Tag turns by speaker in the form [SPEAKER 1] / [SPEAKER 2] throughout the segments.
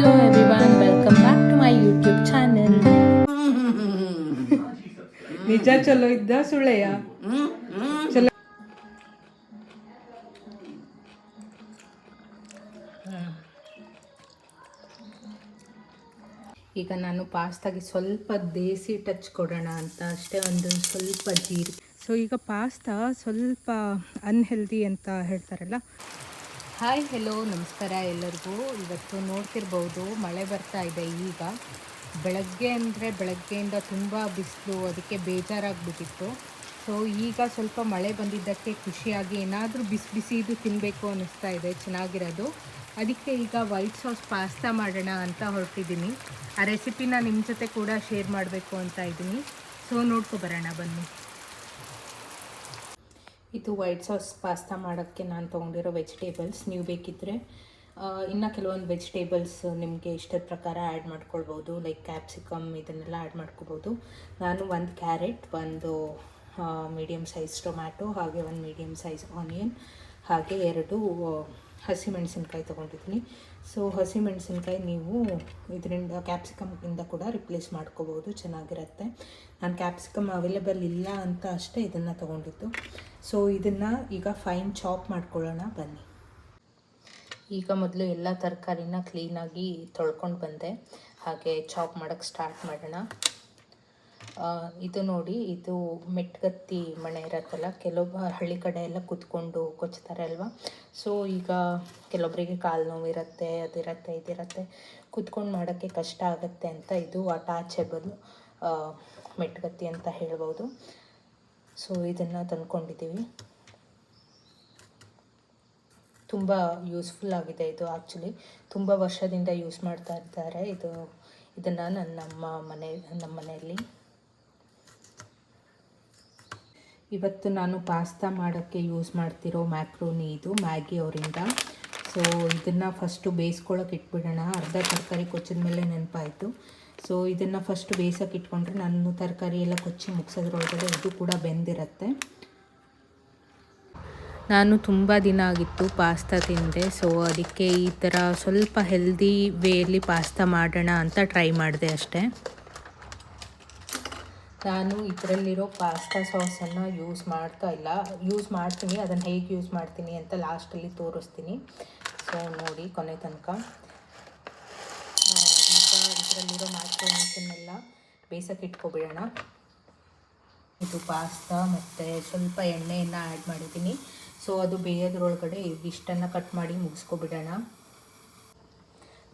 [SPEAKER 1] Hello everyone, welcome back to my YouTube channel.
[SPEAKER 2] ನಿಜ ಚಲೋ ಇದ್ದ ಸುಳ್ಳೆಯ ಚಲೋ.
[SPEAKER 1] ಈಗ ನಾನು ಪಾಸ್ತಾಗೆ ಸ್ವಲ್ಪ ದೇಸಿ ಟಚ್ ಕೊಡೋಣ ಅಂತ ಅಷ್ಟೇ, ಒಂದು ಸ್ವಲ್ಪ ಜೀರಿಗೆ.
[SPEAKER 2] ಸೊ ಈಗ ಪಾಸ್ತಾ ಸ್ವಲ್ಪ ಅನ್ಹೆಲ್ದಿ ಅಂತ ಹೇಳ್ತಾರಲ್ಲ.
[SPEAKER 1] ಹಾಯ್ ಹೆಲೋ ನಮಸ್ಕಾರ ಎಲ್ಲರಿಗೂ. ಇವತ್ತು ನೋಡ್ತಿರ್ಬೋದು ಮಳೆ ಬರ್ತಾ ಇದೆ. ಈಗ ಬೆಳಗ್ಗೆ ಅಂದರೆ ಬೆಳಗ್ಗೆಯಿಂದ ತುಂಬ ಬಿಸಿಲು, ಅದಕ್ಕೆ ಬೇಜಾರಾಗಿಬಿಟ್ಟಿತ್ತು. ಸೊ ಈಗ ಸ್ವಲ್ಪ ಮಳೆ ಬಂದಿದ್ದಕ್ಕೆ ಖುಷಿಯಾಗಿ ಏನಾದರೂ ಬಿಸಿ ಬಿಸಿದು ತಿನ್ನಬೇಕು ಅನ್ನಿಸ್ತಾ ಇದೆ, ಚೆನ್ನಾಗಿರೋದು. ಅದಕ್ಕೆ ಈಗ ವೈಟ್ ಸಾಸ್ ಪಾಸ್ತಾ ಮಾಡೋಣ ಅಂತ ಹೊರಟಿದ್ದೀನಿ. ಆ ರೆಸಿಪಿನ ನಿಮ್ಮ ಜೊತೆ ಕೂಡ ಶೇರ್ ಮಾಡಬೇಕು ಅಂತ ಇದ್ದೀನಿ. ಸೊ ನೋಡ್ಕೊಬರೋಣ ಬನ್ನಿ. ಇದು ವೈಟ್ ಸಾಸ್ ಪಾಸ್ತಾ ಮಾಡೋಕ್ಕೆ ನಾನು ತೊಗೊಂಡಿರೋ ವೆಜಿಟೇಬಲ್ಸ್. ನೀವು ಬೇಕಿದ್ದರೆ ಇನ್ನು ಕೆಲವೊಂದು ವೆಜಿಟೇಬಲ್ಸ್ ನಿಮಗೆ ಇಷ್ಟದ ಪ್ರಕಾರ ಆ್ಯಡ್ ಮಾಡ್ಕೊಳ್ಬೋದು, ಲೈಕ್ ಕ್ಯಾಪ್ಸಿಕಮ್ ಇದನ್ನೆಲ್ಲ ಆ್ಯಡ್ ಮಾಡ್ಕೊಬೋದು. ನಾನು ಒಂದು ಕ್ಯಾರೆಟ್, ಒಂದು ಮೀಡಿಯಮ್ ಸೈಜ್ ಟೊಮ್ಯಾಟೊ, ಹಾಗೆ ಒಂದು ಮೀಡಿಯಮ್ ಸೈಜ್ ಆನಿಯನ್, ಹಾಗೆ 2 ಹಸಿಮೆಣಸಿನ್ಕಾಯಿ ತೊಗೊಂಡಿದ್ದೀನಿ. ಸೊ ಹಸಿಮೆಣಸಿನ್ಕಾಯಿ ನೀವು ಇದರಿಂದ ಕ್ಯಾಪ್ಸಿಕಮ್ಗಿಂದ ಕೂಡ ರಿಪ್ಲೇಸ್ ಮಾಡ್ಕೋಬೋದು, ಚೆನ್ನಾಗಿರುತ್ತೆ. ನಾನು ಕ್ಯಾಪ್ಸಿಕಮ್ ಅವೈಲೇಬಲ್ ಇಲ್ಲ ಅಂತ ಅಷ್ಟೇ ಇದನ್ನು ತೊಗೊಂಡಿದ್ದು. ಸೊ ಇದನ್ನು ಈಗ ಫೈನ್ ಚಾಪ್ ಮಾಡ್ಕೊಳ್ಳೋಣ ಬನ್ನಿ. ಈಗ ಮೊದಲು ಎಲ್ಲ ತರಕಾರಿನ ಕ್ಲೀನಾಗಿ ತೊಳ್ಕೊಂಡು ಬಂದೆ, ಹಾಗೆ ಚಾಪ್ ಮಾಡೋಕ್ಕೆ ಸ್ಟಾರ್ಟ್ ಮಾಡೋಣ. ಇದು ನೋಡಿ, ಇದು ಮೆಟ್ಗತ್ತಿ ಮಣೆ ಇರತ್ತಲ್ಲ, ಕೆಲವೊಬ್ಬ ಹಳ್ಳಿ ಕಡೆ ಎಲ್ಲ ಕೂತ್ಕೊಂಡು ಕೊಚ್ತಾರೆ ಅಲ್ವಾ. ಸೊ ಈಗ ಕೆಲವೊಬ್ಬರಿಗೆ ಕಾಲು ನೋವು ಇರುತ್ತೆ, ಅದಿರುತ್ತೆ ಇದಿರುತ್ತೆ, ಕೂತ್ಕೊಂಡು ಮಾಡೋಕ್ಕೆ ಕಷ್ಟ ಆಗುತ್ತೆ ಅಂತ ಇದು ಅಟ್ಯಾಚಬಲ್ ಮೆಟ್ಗತ್ತಿ ಅಂತ ಹೇಳ್ಬೋದು. ಸೊ ಇದನ್ನು ತಂದ್ಕೊಂಡಿದ್ದೀವಿ. ತುಂಬ ಯೂಸ್ಫುಲ್ ಆಗಿದೆ ಇದು. ಆ್ಯಕ್ಚುಲಿ ತುಂಬ ವರ್ಷದಿಂದ ಯೂಸ್ ಮಾಡ್ತಾ ಇದ್ದಾರೆ ಇದನ್ನು ನಮ್ಮ ಮನೆಯಲ್ಲಿ. ಇವತ್ತು ನಾನು ಪಾಸ್ತಾ ಮಾಡೋಕ್ಕೆ ಯೂಸ್ ಮಾಡ್ತಿರೋ ಮ್ಯಾಕ್ರೋನಿ ಇದು ಮ್ಯಾಗಿ ಅವರಿಂದ. ಸೊ ಇದನ್ನು ಫಸ್ಟು ಬೇಯಿಸ್ಕೊಳ್ಳೋಕೆ ಇಟ್ಬಿಡೋಣ. ಅರ್ಧ ತರಕಾರಿ ಕೊಚ್ಚಿದ ಮೇಲೆ ನೆನಪಾಯಿತು. ಸೊ ಇದನ್ನು ಫಸ್ಟ್ ಬೇಯಿಸೋಕೆ ಇಟ್ಕೊಂಡ್ರೆ ನಾನು ತರಕಾರಿ ಎಲ್ಲ ಕೊಚ್ಚಿ ಮುಗಿಸೋದ್ರೊಳಗಡೆ ಇದು ಕೂಡ ಬೆಂದಿರುತ್ತೆ. ನಾನು ತುಂಬ ದಿನ ಆಗಿತ್ತು ಪಾಸ್ತಾ ತಿಂದೆ. ಸೊ ಅದಕ್ಕೆ ಈ ಥರ ಸ್ವಲ್ಪ ಹೆಲ್ದಿ ವೇಯಲ್ಲಿ ಪಾಸ್ತಾ ಮಾಡೋಣ ಅಂತ ಟ್ರೈ ಮಾಡಿದೆ ಅಷ್ಟೇ. ನಾನು ಇದರಲ್ಲಿರೋ ಪಾಸ್ತಾ ಸಾಸನ್ನು ಯೂಸ್ ಮಾಡ್ತೀನಿ. ಅದನ್ನು ಹೇಗೆ ಯೂಸ್ ಮಾಡ್ತೀನಿ ಅಂತ ಲಾಸ್ಟಲ್ಲಿ ತೋರಿಸ್ತೀನಿ. ಸೊ ನೋಡಿ ಕೊನೆ ತನಕ. ಈಗ ಇದರಲ್ಲಿರೋ ಮ್ಯಾಕ್ರೋನೀಸನ್ನೆಲ್ಲ ಬೇಯಿಸೋಕೆ ಇಟ್ಕೊಬಿಡೋಣ. ಇದು ಪಾಸ್ತಾ ಮತ್ತು ಸ್ವಲ್ಪ ಎಣ್ಣೆಯನ್ನು ಆ್ಯಡ್ ಮಾಡಿದ್ದೀನಿ. ಸೊ ಅದು ಬೇಯೋದ್ರೊಳಗಡೆ ಇಷ್ಟನ್ನು ಕಟ್ ಮಾಡಿ ಮುಗಿಸ್ಕೊಬಿಡೋಣ.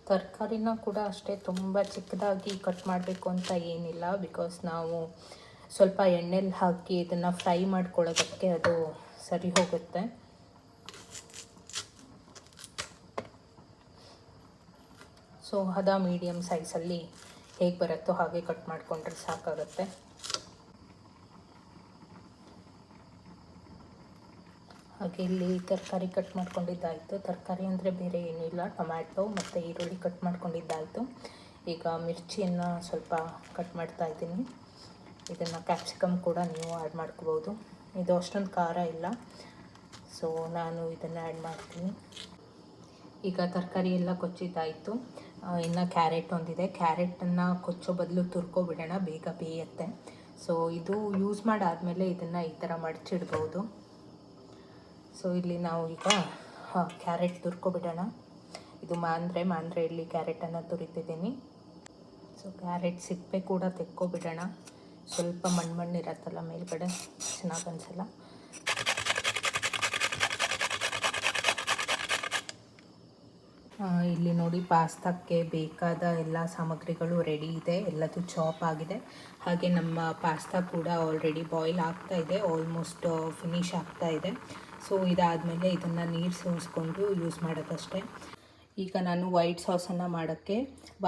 [SPEAKER 1] ತರಕಾರಿನ ಕೂಡ ಅಷ್ಟೇ ತುಂಬ ಚಿಕ್ಕದಾಗಿ ಕಟ್ ಮಾಡಬೇಕು ಅಂತ ಏನಿಲ್ಲ, ಬಿಕಾಸ್ ನಾವು ಸ್ವಲ್ಪ ಎಣ್ಣೆಲಿ ಹಾಕಿ ಇದನ್ನು ಫ್ರೈ ಮಾಡ್ಕೊಳ್ಳೋದಕ್ಕೆ ಅದು ಸರಿ ಹೋಗುತ್ತೆ. ಸೊ ಅದ ಮೀಡಿಯಮ್ ಸೈಜಲ್ಲಿ ಹೇಗೆ ಬರುತ್ತೋ ಹಾಗೆ ಕಟ್ ಮಾಡಿಕೊಂಡ್ರೆ ಸಾಕಾಗುತ್ತೆ. ಹಾಗೆ ಇಲ್ಲಿ ತರಕಾರಿ ಕಟ್ ಮಾಡ್ಕೊಂಡಿದ್ದಾಯಿತು. ತರಕಾರಿ ಅಂದರೆ ಬೇರೆ ಏನೂ ಇಲ್ಲ, ಟೊಮ್ಯಾಟೊ ಮತ್ತು ಈರುಳ್ಳಿ ಕಟ್ ಮಾಡ್ಕೊಂಡಿದ್ದಾಯಿತು. ಈಗ ಮಿರ್ಚಿಯನ್ನು ಸ್ವಲ್ಪ ಕಟ್ ಮಾಡ್ತಾ ಇದ್ದೀನಿ. ಇದನ್ನು ಕ್ಯಾಪ್ಸಿಕಮ್ ಕೂಡ ನೀವು ಆ್ಯಡ್ ಮಾಡ್ಕೋಬೋದು. ಇದು ಅಷ್ಟೊಂದು ಖಾರ ಇಲ್ಲ, ಸೊ ನಾನು ಇದನ್ನು ಆ್ಯಡ್ ಮಾಡ್ತೀನಿ. ಈಗ ತರಕಾರಿ ಎಲ್ಲ ಕೊಚ್ಚಿದ್ದಾಯಿತು. ಇನ್ನು ಕ್ಯಾರೆಟ್ ಒಂದಿದೆ. ಕ್ಯಾರೆಟನ್ನು ಕೊಚ್ಚೋ ಬದಲು ತುರ್ಕೊಬಿಡೋಣ, ಬೇಗ ಬೇಯುತ್ತೆ. ಸೊ ಇದು ಯೂಸ್ ಮಾಡಾದಮೇಲೆ ಇದನ್ನು ಈ ಥರ ಮಡಚಿಡ್ಬೋದು. ಸೊ ಇಲ್ಲಿ ನಾವು ಈಗ ಕ್ಯಾರೆಟ್ ತುರ್ಕೊಬಿಡೋಣ. ಇದು ಮಾಂದ್ರೆಯಲ್ಲಿ ಕ್ಯಾರೆಟನ್ನು ತುರಿತಿದ್ದೀನಿ. ಸೊ ಕ್ಯಾರೆಟ್ ಸಿಪ್ಪೆ ಕೂಡ ತೆಕ್ಕೊಬಿಡೋಣ. ಸ್ವಲ್ಪ ಮಣ್ಣಿರತ್ತಲ್ಲ ಮೇಲ್ಗಡೆ, ಚೆನ್ನಾಗಿ ಅನಿಸಲ್ಲ. ಇಲ್ಲಿ ನೋಡಿ ಪಾಸ್ತಾಕ್ಕೆ ಬೇಕಾದ ಎಲ್ಲ ಸಾಮಗ್ರಿಗಳು ರೆಡಿ ಇದೆ, ಎಲ್ಲದೂ ಚಾಪ್ ಆಗಿದೆ. ಹಾಗೆ ನಮ್ಮ ಪಾಸ್ತಾ ಕೂಡ ಆಲ್ರೆಡಿ ಬಾಯ್ಲ್ ಆಗ್ತಾ ಇದೆ, ಆಲ್ಮೋಸ್ಟ್ ಫಿನಿಶ್ ಆಗ್ತಾ ಇದೆ. ಸೊ ಇದಾದಮೇಲೆ ಇದನ್ನು ನೀರು ಸೋಸಿಕೊಂಡು ಯೂಸ್ ಮಾಡೋಕ್ಕಷ್ಟೇ. ಈಗ ನಾನು ವೈಟ್ ಸಾಸನ್ನು ಮಾಡೋಕ್ಕೆ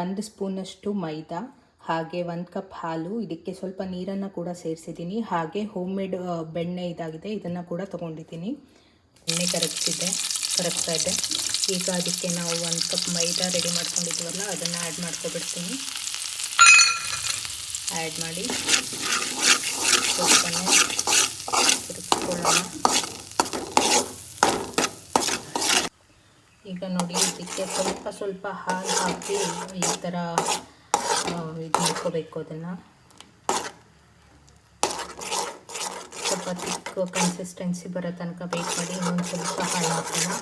[SPEAKER 1] 1 ಸ್ಪೂನಷ್ಟು ಮೈದಾ, ಹಾಗೆ 1 ಕಪ್ ಹಾಲು, ಇದಕ್ಕೆ ಸ್ವಲ್ಪ ನೀರನ್ನು ಕೂಡ ಸೇರಿಸಿದ್ದೀನಿ. ಹಾಗೆ ಹೋಮ್ ಮೇಡ್ ಬೆಣ್ಣೆ ಇದಾಗಿದೆ, ಇದನ್ನು ಕೂಡ ತೊಗೊಂಡಿದ್ದೀನಿ. ಎಣ್ಣೆ ಕರಗ್ತಾ ಇದೆ. ಈಗ ಅದಕ್ಕೆ ನಾವು 1 ಕಪ್ ಮೈದಾ ರೆಡಿ ಮಾಡ್ಕೊಂಡಿದ್ದೀವಲ್ಲ ಅದನ್ನು ಆ್ಯಡ್ ಮಾಡ್ಕೊಬಿಡ್ತೀನಿ. ಆ್ಯಡ್ ಮಾಡಿ ಸ್ವಲ್ಪನೇ ತಿರುಗಿಸ್ಕೊಳ್ಳೋಣ. ಈಗ ನೋಡಿ ಇದಕ್ಕೆ ಸ್ವಲ್ಪ ಸ್ವಲ್ಪ ಹಾಲು ಹಾಕಿ ಈ ಥರ ಇದು ಮಾಡ್ಕೋಬೇಕು. ಅದನ್ನು ಸ್ವಲ್ಪ ತಿಕ್ ಕನ್ಸಿಸ್ಟೆನ್ಸಿ ಬರೋ ತನಕ ವೇಟ್ ಮಾಡಿ. ಇನ್ನೊಂದು ಸ್ವಲ್ಪ ಹಾಲು ಹಾಕೋಣ.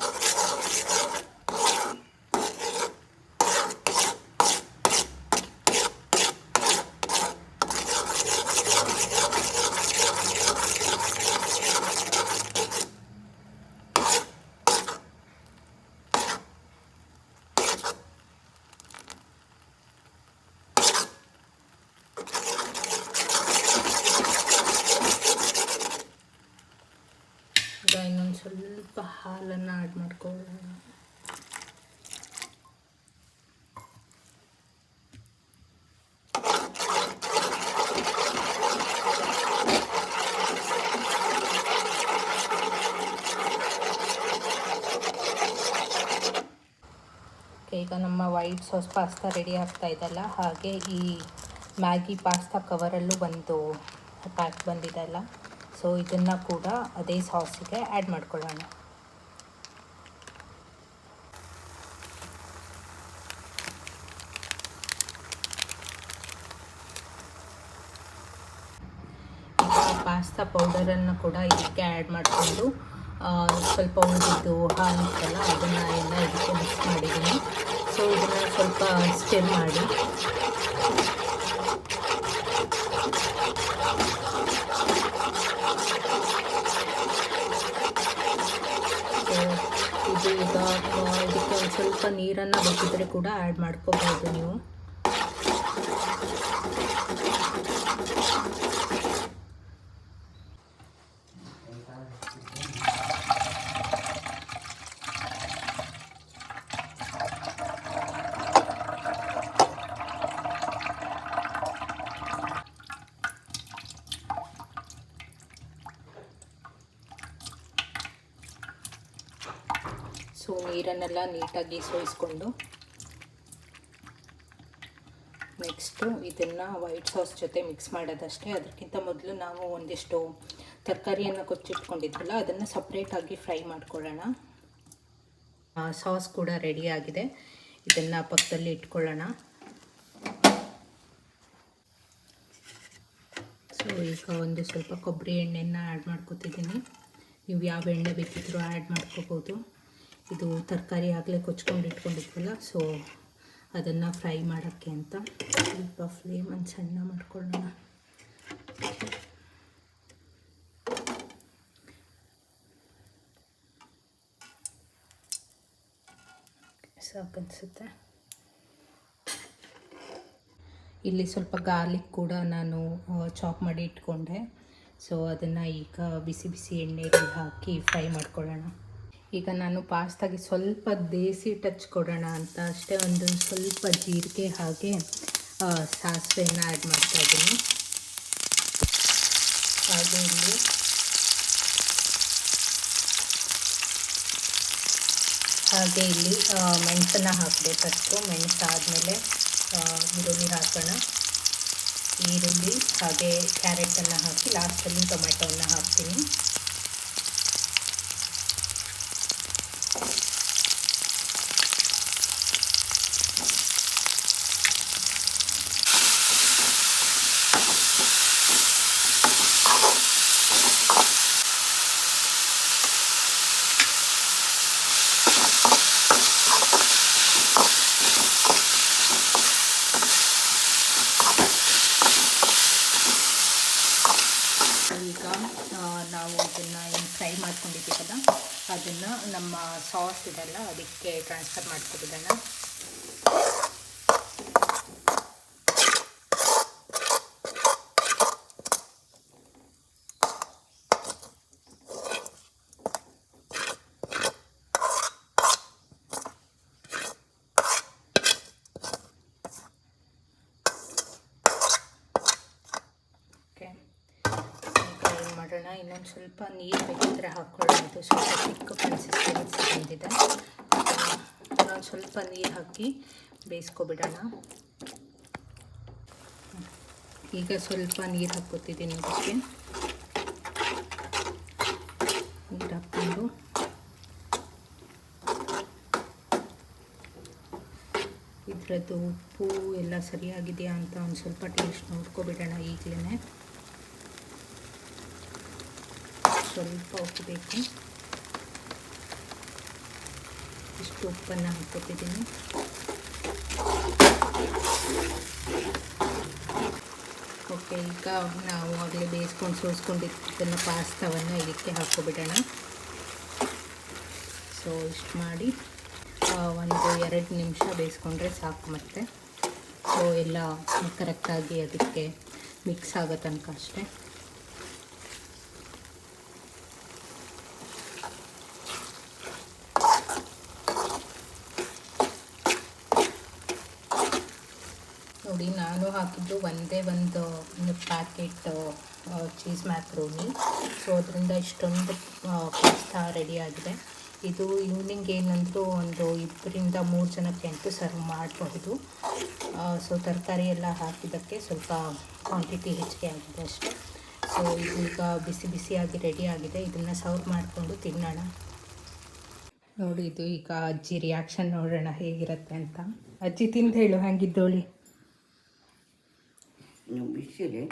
[SPEAKER 1] ಈಗ ಇನ್ನೊಂದು ಸ್ವಲ್ಪ ಹಾಲನ್ನು ಆ್ಯಡ್ ಮಾಡ್ಕೊಳ್ಳೋಣ. ಈಗ ನಮ್ಮ ವೈಟ್ ಸಾಸ್ ಪಾಸ್ತಾ ರೆಡಿ ಆಗ್ತಾ ಇದೆಯಲ್ಲ, ಹಾಗೆ ಈ ಮ್ಯಾಗಿ ಪಾಸ್ತಾ ಕವರಲ್ಲೂ ಒಂದು ಪ್ಯಾಕ್ ಬಂದಿದೆಯಲ್ಲ, ಸೊ ಇದನ್ನು ಕೂಡ ಅದೇ ಸಾಸಿಗೆ ಆ್ಯಡ್ ಮಾಡ್ಕೊಳ್ಳೋಣ. ಈಗ ಪಾಸ್ತಾ ಪೌಡರನ್ನು ಕೂಡ ಇದಕ್ಕೆ ಆ್ಯಡ್ ಮಾಡಿಕೊಂಡು ಸ್ವಲ್ಪ ಉಳಿದಿದ್ದು ಹಾಲು ಇತ್ತಲ್ಲ ಅದನ್ನು ಎಲ್ಲ ಇದಕ್ಕೆ ಮಿಕ್ಸ್ ಮಾಡಿದ್ದೀನಿ. ಸೊ ಇದನ್ನು ಸ್ವಲ್ಪ ಸ್ಟಿರ್ ಮಾಡಿ ಇದು ಈಗ ಇದಕ್ಕೆ ಒಂದು ಸ್ವಲ್ಪ ನೀರನ್ನು ಬೇಕಿದ್ರೆ ಕೂಡ ಆ್ಯಡ್ ಮಾಡ್ಕೋಬೋದು ನೀವು. ಸೊ ನೀರನ್ನೆಲ್ಲ ನೀಟಾಗಿ ಸೋಯಿಸ್ಕೊಂಡು ನೆಕ್ಸ್ಟು ಇದನ್ನು ವೈಟ್ ಸಾಸ್ ಜೊತೆ ಮಿಕ್ಸ್ ಮಾಡೋದಷ್ಟೇ. ಅದಕ್ಕಿಂತ ಮೊದಲು ನಾವು ಒಂದಿಷ್ಟು ತರಕಾರಿಯನ್ನು ಕೊಚ್ಚಿಟ್ಕೊಂಡಿದ್ವಲ್ಲ ಅದನ್ನು ಸಪ್ರೇಟಾಗಿ ಫ್ರೈ ಮಾಡ್ಕೊಳ್ಳೋಣ. ಸಾಸ್ ಕೂಡ ರೆಡಿ ಆಗಿದೆ, ಇದನ್ನು ಪಕ್ಕದಲ್ಲಿ ಇಟ್ಕೊಳ್ಳೋಣ. ಸೊ ಈಗ ಒಂದು ಸ್ವಲ್ಪ ಕೊಬ್ಬರಿ ಎಣ್ಣೆಯನ್ನು ಆ್ಯಡ್ ಮಾಡ್ಕೊತಿದ್ದೀನಿ. ನೀವು ಯಾವ ಎಣ್ಣೆ ಬೇಕಿದ್ರೂ ಆ್ಯಡ್ ಮಾಡ್ಕೋಬೋದು. ಇದು ತರಕಾರಿ ಆಗಲೇ ಕೊಚ್ಕೊಂಡು ಇಟ್ಕೊಂಡಿದ್ವಲ್ಲ, ಸೊ ಅದನ್ನು ಫ್ರೈ ಮಾಡೋಕ್ಕೆ ಅಂತ ಸ್ವಲ್ಪ ಫ್ಲೇಮನ್ನು ಸಣ್ಣ ಮಾಡ್ಕೊಳ್ಳೋಣ. ಸಾಕನ್ಸುತ್ತೆ. ಇಲ್ಲಿ ಸ್ವಲ್ಪ ಗಾರ್ಲಿಕ್ ಕೂಡ ನಾನು ಚಾಪ್ ಮಾಡಿ ಇಟ್ಕೊಂಡೆ. ಸೊ ಅದನ್ನು ಈಗ ಬಿಸಿ ಬಿಸಿ ಎಣ್ಣೆಗೆ ಹಾಕಿ ಫ್ರೈ ಮಾಡ್ಕೊಳ್ಳೋಣ. ಈಗ ನಾನು ಪಾಸ್ತಾಗೆ ಸ್ವಲ್ಪ ದೇಸಿ ಟಚ್ ಕೊಡೋಣ ಅಂತ ಅಷ್ಟೇ ಒಂದು ಸ್ವಲ್ಪ ಜೀರಿಗೆ ಹಾಗೆ ಸಾಸಿವೆಯನ್ನು ಆ್ಯಡ್ ಮಾಡ್ತಾಯಿದ್ದೀನಿ. ಹಾಗೆ ಇಲ್ಲಿ ಮೆಣಸನ್ನು ಹಾಕಬೇಕಷ್ಟು. ಮೆಣಸಾದಮೇಲೆ ಈರುಳ್ಳಿ ಹಾಕೋಣ. ಈರುಳ್ಳಿ ಹಾಗೆ ಕ್ಯಾರೆಟನ್ನು ಹಾಕಿ ಲಾಸ್ಟಲ್ಲಿ ಟೊಮೆಟೊವನ್ನು ಹಾಕ್ತೀನಿ. ಈಗ ನಾವು ಅದನ್ನು ಏನು ಫ್ರೈ ಮಾಡ್ಕೊಂಡಿದ್ದೀವಲ್ಲ ಅದನ್ನು ನಮ್ಮ ಸಾಸ್ ಇದೆಲ್ಲ ಅದಕ್ಕೆ ಟ್ರಾನ್ಸ್ಫರ್ ಮಾಡ್ಕೊಬಿಡೋಣ. ಇನ್ನೊಂದು ಸ್ವಲ್ಪ ನೀರು ಬೇಕಿದ್ರೆ ಹಾಕ್ಕೊಳ್ಳೋದು. ಸ್ವಲ್ಪ ಚಿಕ್ಕ ಕನ್ಸಿಸ್ಟೆನ್ಸಿ ಬಂದಿದೆ. ಇನ್ನೊಂದು ಸ್ವಲ್ಪ ನೀರು ಹಾಕಿ ಬೇಯಿಸ್ಕೊಬಿಡೋಣ. ಈಗ ಸ್ವಲ್ಪ ನೀರು ಹಾಕ್ಕೊತಿದ್ದೀನಿ. ಅದಕ್ಕೆ ನೀರು ಹಾಕ್ಕೊಂಡು ಇದರದ್ದು ಉಪ್ಪು ಎಲ್ಲ ಸರಿಯಾಗಿದೆಯಾ ಅಂತ ಒಂದು ಸ್ವಲ್ಪ ಟೇಸ್ಟ್ ನೋಡ್ಕೊಬಿಡೋಣ. ಈಗಲೇ ಸ್ವಲ್ಪ ಉಪ್ಪು ಬೇಕು. ಇಷ್ಟು ಉಪ್ಪನ್ನು ಹಾಕ್ಕೊತಿದ್ದೀನಿ. ಓಕೆ, ಈಗ ನಾವು ಆಗಲೇ ಬೇಯಿಸ್ಕೊಂಡು ಸೋಸ್ಕೊಂಡಿದ್ದನ್ನು ಪಾಸ್ತಾವನ್ನು ಇದಕ್ಕೆ ಹಾಕ್ಕೊಬಿಡೋಣ. ಸೊ ಇಷ್ಟು ಮಾಡಿ 1-2 ನಿಮಿಷ ಬೇಯಿಸ್ಕೊಂಡ್ರೆ ಸಾಕು. ಮತ್ತು ಸೊ ಎಲ್ಲ ಕರೆಕ್ಟಾಗಿ ಅದಕ್ಕೆ ಮಿಕ್ಸ್ ಆಗೋ ತನಕ ಅಷ್ಟೇ. ನೋಡಿ, ನಾನು ಹಾಕಿದ್ದು ಒಂದೇ ಒಂದು ಪ್ಯಾಕೆಟ್ ಚೀಸ್ ಮ್ಯಾಕ್ರೋನಿ. ಸೊ ಅದರಿಂದ ಇಷ್ಟೊಂದು ಪಾಸ್ತಾ ರೆಡಿಯಾಗಿದೆ. ಇದು ಈವ್ನಿಂಗ್ ಏನಂದರೂ ಒಂದು 2-3 ಜನಕ್ಕೆ ಅಂತೂ ಸರ್ವ್ ಮಾಡಬಹುದು. ಸೊ ತರಕಾರಿ ಎಲ್ಲ ಹಾಕಿದ್ದಕ್ಕೆ ಸ್ವಲ್ಪ ಕ್ವಾಂಟಿಟಿ ಹೆಚ್ಚಿಗೆ ಆಗಿದೆ ಅಷ್ಟೇ. ಸೊ ಇದು ಈಗ ಬಿಸಿ ಬಿಸಿಯಾಗಿ ರೆಡಿಯಾಗಿದೆ. ಇದನ್ನು ಸರ್ವ್ ಮಾಡಿಕೊಂಡು ತಿನ್ನೋಣ. ನೋಡಿ, ಇದು ಈಗ ಅಜ್ಜಿ ರಿಯಾಕ್ಷನ್ ನೋಡೋಣ ಹೇಗಿರುತ್ತೆ ಅಂತ. ಅಜ್ಜಿ ತಿಂದು ಹೇಳು ಹೇಗಿದ್ದೋಳಿ.
[SPEAKER 3] ಬಿಸಿಲೇ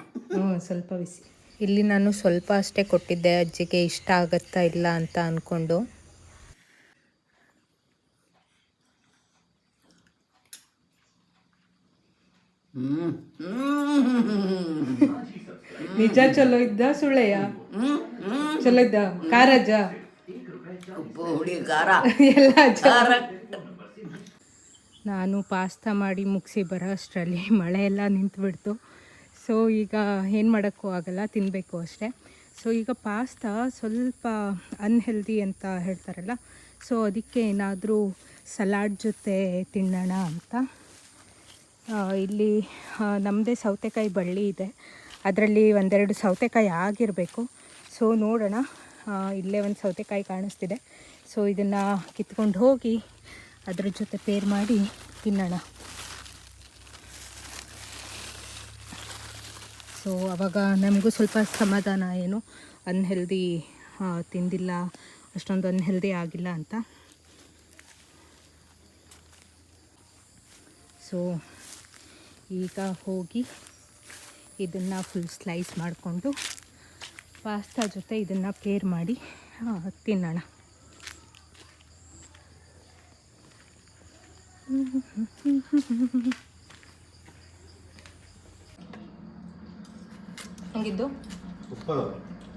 [SPEAKER 1] ಸ್ವಲ್ಪ ಬಿಸಿ. ಇಲ್ಲಿ ನಾನು ಸ್ವಲ್ಪ ಅಷ್ಟೇ ಕೊಟ್ಟಿದ್ದೆ, ಅಜ್ಜಿಗೆ ಇಷ್ಟ ಆಗುತ್ತಾ ಇಲ್ಲ ಅಂತ ಅಂದ್ಕೊಂಡು. ನಿಜ ಚಲೋ ಇದ್ದ ಸುಳ್ಳೆಯ? ಚಲೋ ಇದ್ದ? ಖಾರಜ್ಜ
[SPEAKER 3] ಹುಳಿ ಖಾರ
[SPEAKER 1] ಎಲ್ಲ
[SPEAKER 3] ಖಾರ.
[SPEAKER 2] ನಾನು ಪಾಸ್ತಾ ಮಾಡಿ ಮುಗಿಸಿ ಬರೋ ಅಷ್ಟರಲ್ಲಿ ಮಳೆ ಎಲ್ಲ ನಿಂತುಬಿಡ್ತು. ಸೊ ಈಗ ಏನು ಮಾಡೋಕ್ಕೂ ಆಗಲ್ಲ, ತಿನ್ನಬೇಕು ಅಷ್ಟೇ. ಸೊ ಈಗ ಪಾಸ್ತಾ ಸ್ವಲ್ಪ ಅನ್ಹೆಲ್ದಿ ಅಂತ ಹೇಳ್ತಾರಲ್ಲ, ಸೊ ಅದಕ್ಕೆ ಏನಾದರೂ ಸಲಾಡ್ ಜೊತೆ ತಿನ್ನೋಣ ಅಂತ. ಇಲ್ಲಿ ನಮ್ಮದೇ ಸೌತೆಕಾಯಿ ಬಳ್ಳಿ ಇದೆ, ಅದರಲ್ಲಿ 1-2 ಸೌತೆಕಾಯಿ ಆಗಿರಬೇಕು. ಸೊ ನೋಡೋಣ, ಇಲ್ಲೇ ಒಂದು ಸೌತೆಕಾಯಿ ಕಾಣಿಸ್ತಿದೆ. ಸೊ ಇದನ್ನು ಕಿತ್ಕೊಂಡು ಹೋಗಿ ಅದ್ರ ಜೊತೆ ಪೇರ್ ಮಾಡಿ ತಿನ್ನೋಣ. ಸೊ ಆವಾಗ ನಮಗೂ ಸ್ವಲ್ಪ ಸಮಾಧಾನ, ಏನು ಅನ್ಹೆಲ್ದಿ ತಿಂದಿಲ್ಲ, ಅಷ್ಟೊಂದು ಅನ್ಹೆಲ್ದಿ ಆಗಿಲ್ಲ ಅಂತ. ಸೊ ಈಗ ಹೋಗಿ ಇದನ್ನು ಫುಲ್ ಸ್ಲೈಸ್ ಮಾಡಿಕೊಂಡು ಪಾಸ್ತಾ ಜೊತೆ ಇದನ್ನು ಪೇರ್ ಮಾಡಿ ತಿನ್ನೋಣ. ಹೆಂಗಿದ್ದು?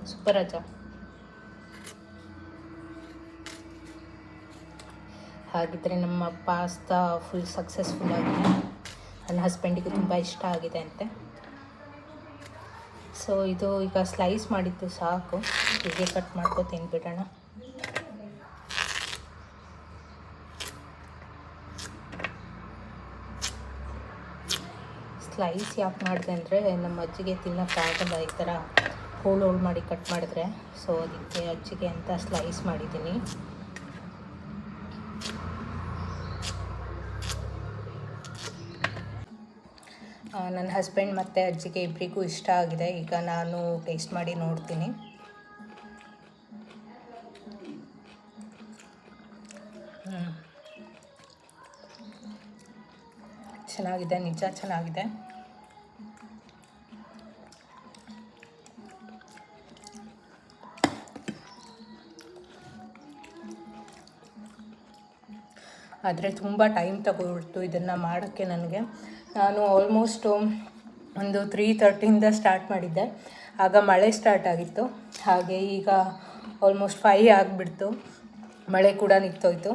[SPEAKER 2] ಸೂಪರ್ ಅಜ್ಜ. ಹಾಗಿದ್ರೆ ನಮ್ಮ ಪಾಸ್ತಾ ಫುಲ್ ಸಕ್ಸಸ್ಫುಲ್ ಆಗಿದೆ. ನನ್ನ ಹಸ್ಬೆಂಡಿಗೂ ತುಂಬ ಇಷ್ಟ ಆಗಿದೆ ಅಂತೆ. ಸೊ ಇದು ಈಗ ಸ್ಲೈಸ್ ಮಾಡಿದ್ದು ಸಾಕು, ಹೀಗೆ ಕಟ್ ಮಾಡ್ಕೊ ತಿಂದ್ಬಿಡೋಣ. ಸ್ಲೈಸ್ ಯಾಕೆ ಮಾಡಿದೆ ಅಂದರೆ ನಮ್ಮ ಅಜ್ಜಿಗೆ ತಿನ್ನೋಕ್ಕಾಗಲ್ಲ ಈ ಥರ ಹೋಳು ಮಾಡಿ ಕಟ್ ಮಾಡಿದ್ರೆ. ಸೊ ಅದಕ್ಕೆ ಅಜ್ಜಿಗೆ ಅಂತ ಸ್ಲೈಸ್ ಮಾಡಿದ್ದೀನಿ. ನನ್ನ ಹಸ್ಬೆಂಡ್ ಮತ್ತು ಅಜ್ಜಿಗೆ ಇಬ್ಬರಿಗೂ ಇಷ್ಟ ಆಗಿದೆ. ಈಗ ನಾನು ಟೇಸ್ಟ್ ಮಾಡಿ ನೋಡ್ತೀನಿ. ಚೆನ್ನಾಗಿದೆ, ನಿಜ ಚೆನ್ನಾಗಿದೆ. ಆದರೆ ತುಂಬ ಟೈಮ್ ತಗೊಳ್ತು ಇದನ್ನು ಮಾಡೋಕ್ಕೆ ನನಗೆ. ನಾನು ಆಲ್ಮೋಸ್ಟ್ ಒಂದು 3:30 ಸ್ಟಾರ್ಟ್ ಮಾಡಿದ್ದೆ. ಆಗ ಮಳೆ ಸ್ಟಾರ್ಟ್ ಆಗಿತ್ತು. ಹಾಗೆ ಈಗ ಆಲ್ಮೋಸ್ಟ್ 5 ಆಗಿಬಿಡ್ತು, ಮಳೆ ಕೂಡ ನಿಂತೋಯ್ತು.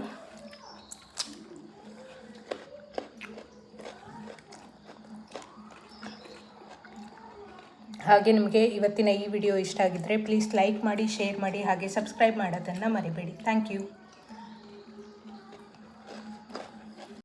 [SPEAKER 2] ಹಾಗೆ ನಿಮಗೆ ಇವತ್ತಿನ ಈ ವಿಡಿಯೋ ಇಷ್ಟ ಆಗಿದ್ದರೆ ಪ್ಲೀಸ್ ಲೈಕ್ ಮಾಡಿ, ಶೇರ್ ಮಾಡಿ, ಹಾಗೆ ಸಬ್ಸ್ಕ್ರೈಬ್ ಮಾಡೋದನ್ನು ಮರಿಬೇಡಿ. Thank you.